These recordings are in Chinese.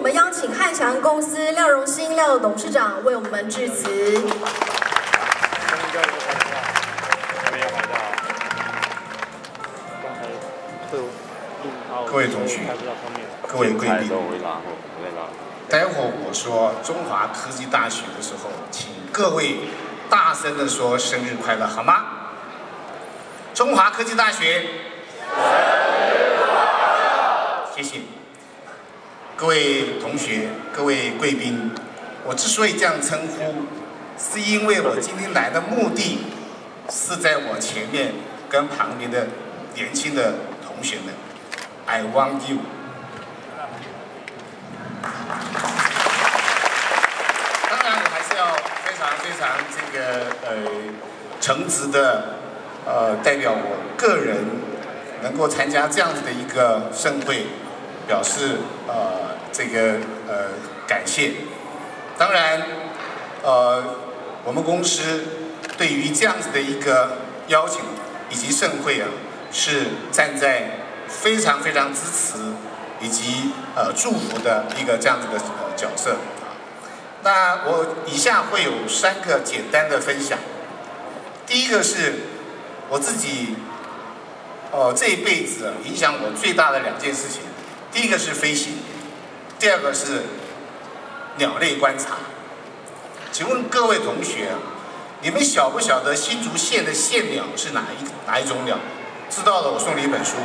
我们邀请汉翔公司廖荣兴廖董事长为我们致辞。各位同学，各位贵宾，待会儿我说中华科技大学的时候，请各位大声的说生日快乐，好吗？中华科技大学，生日快乐！谢谢。各位同学，各位贵宾，我之所以这样称呼，是因为我今天来的目的是在我前面跟旁边的年轻的同学们 ，I want you。当然，我还是要非常这个诚挚的代表我个人能够参加这样子的一个盛会，表示感谢。当然，我们公司对于这样子的一个邀请以及盛会啊，是站在非常支持以及祝福的一个这样子的角色。那我以下会有3个简单的分享。第一个是我自己这一辈子影响我最大的2件事情，第一个是飞行，第2个是鸟类观察。请问各位同学，你们晓不晓得新竹县的县鸟是哪一种鸟？知道了，我送你一本书。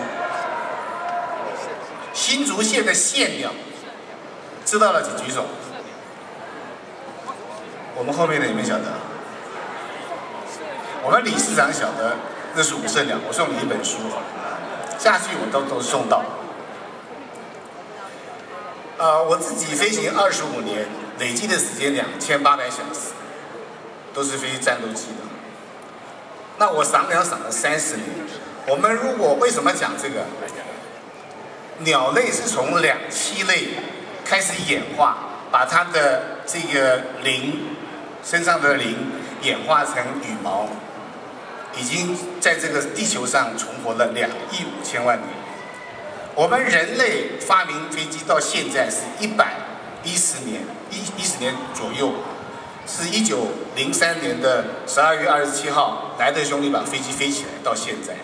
新竹县的县鸟，知道了请举手。我们后面的你们晓得？我们理事长晓得那是五色鸟，我送你一本书，下去我都送到。我自己飞行25年，累计的时间2800小时，都是飞战斗机的。那我赏鸟赏了30年。我们为什么讲这个？鸟类是从两栖类开始演化，把它的这个身上的鳞演化成羽毛，已经在这个地球上存活了2亿5千万年。我们人类发明飞机到现在是110年左右，是1903年的12月27号，莱特兄弟把飞机飞起来到现在。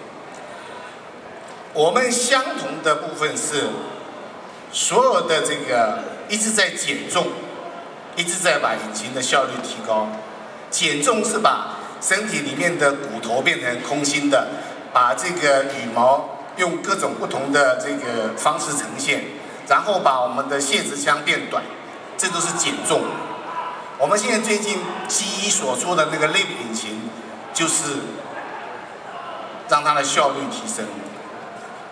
我们相同的部分是，所有的这个一直在减重，一直在把引擎的效率提高。减重是把身体里面的骨头变成空心的，把这个羽毛用各种不同的这个方式呈现，然后把我们的泄殖腔变短，这都是减重。我们现在最近G1所说的那个 LEAP 引擎，就是让它的效率提升。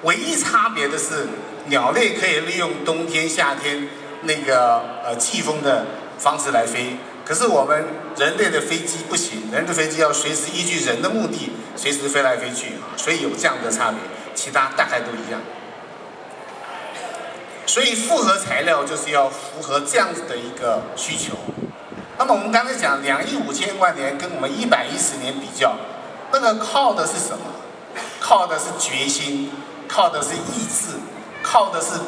唯一差别的是，鸟类可以利用冬天、夏天那个季风的方式来飞，可是我们人类的飞机不行，人类的飞机要随时依据人的目的，随时飞来飞去，所以有这样的差别，其他大概都一样。所以复合材料就是要符合这样子的一个需求。那么我们刚才讲2亿5千万年跟我们110年比较，那个靠的是什么？靠的是决心。靠的是意志，靠的是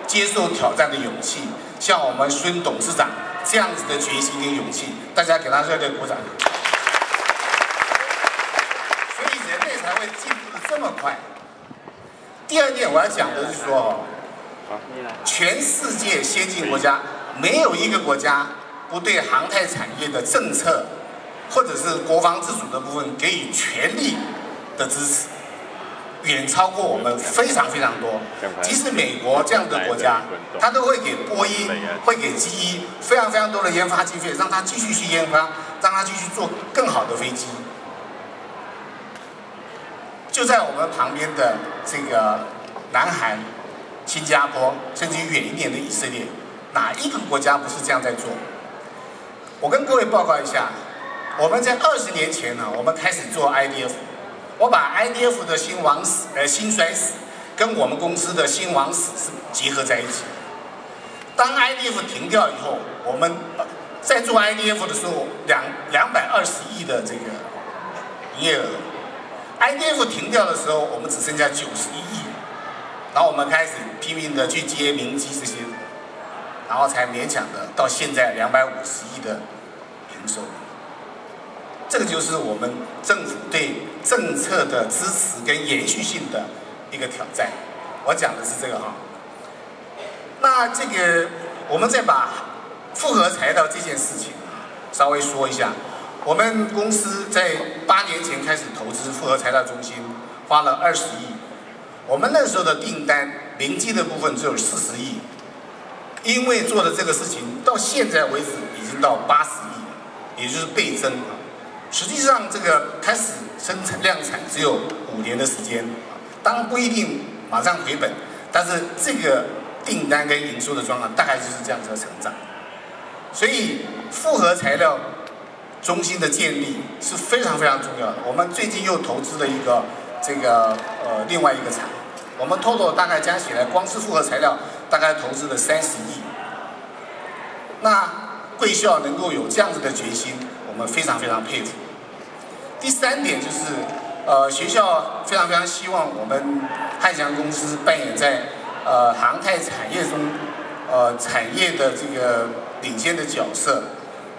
接受挑战的勇气。像我们孙董事长这样子的决心跟勇气，大家给他热烈鼓掌。所以人类才会进步的这么快。第2点我要讲的是说，全世界先进国家没有一个国家不对航太产业的政策或者是国防自主的部分给予全力的支持。远超过我们非常多，即使美国这样的国家，它都会给波音、会给G1非常多的研发经费，让它继续去研发，让它继续做更好的飞机。就在我们旁边的这个南韩、新加坡，甚至远一点的以色列，哪一个国家不是这样在做？我跟各位报告一下，我们在20年前呢，我们开始做 IDF。我把 IDF 的兴衰史跟我们公司的兴亡史是结合在一起。当 IDF 停掉以后，我们在做 IDF 的时候，220亿的这个营业额。IDF 停掉的时候，我们只剩下91亿，然后我们开始拼命的去接民机这些，然后才勉强的到现在250亿的营收。这个就是我们政府对政策的支持跟延续性的一个挑战。我讲的是这个哈。那这个我们再把复合材料这件事情稍微说一下。我们公司在8年前开始投资复合材料中心，花了20亿。我们那时候的订单零机的部分只有40亿，因为做的这个事情到现在为止已经到80亿，也就是倍增。实际上这个开始生产量产只有5年的时间，当然不一定马上回本，但是这个订单跟营收的状况大概就是这样子的成长。所以复合材料中心的建立是非常非常重要的。我们最近又投资了一个另外一个厂，我们 total 大概加起来，光是复合材料大概投资了30亿。那贵校能够有这样子的决心，我们非常非常佩服。第3点就是，学校非常非常希望我们汉翔公司扮演在航太产业中，产业的这个领先的角色。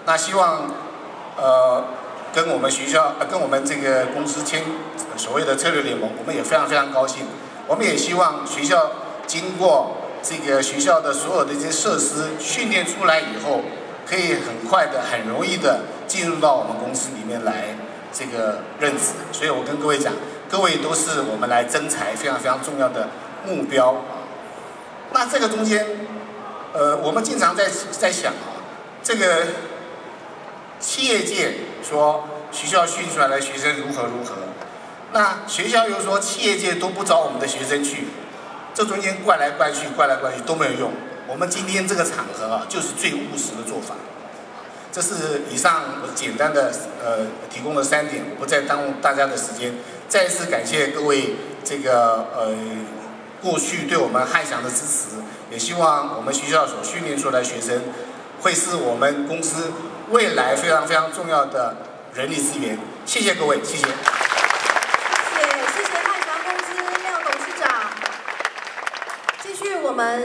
那希望跟我们学校跟我们这个公司签所谓的策略联盟，我们也非常非常高兴。我们也希望学校经过这个学校的所有的这些设施训练出来以后，可以很快的、很容易的进入到我们公司里面来这个任职。所以我跟各位讲，各位都是我们来征才非常非常重要的目标。那这个中间，我们经常在想啊，这个企业界说学校训出来的学生如何如何，那学校又说企业界都不找我们的学生去，这中间怪来怪去都没有用。我们今天这个场合啊，就是最务实的做法。这是以上我简单的提供了3点，我不再耽误大家的时间。再次感谢各位这个过去对我们汉翔的支持，也希望我们学校所训练出来的学生，会是我们公司未来非常非常重要的人力资源。谢谢各位，谢谢。谢谢汉翔公司廖董事长。继续我们。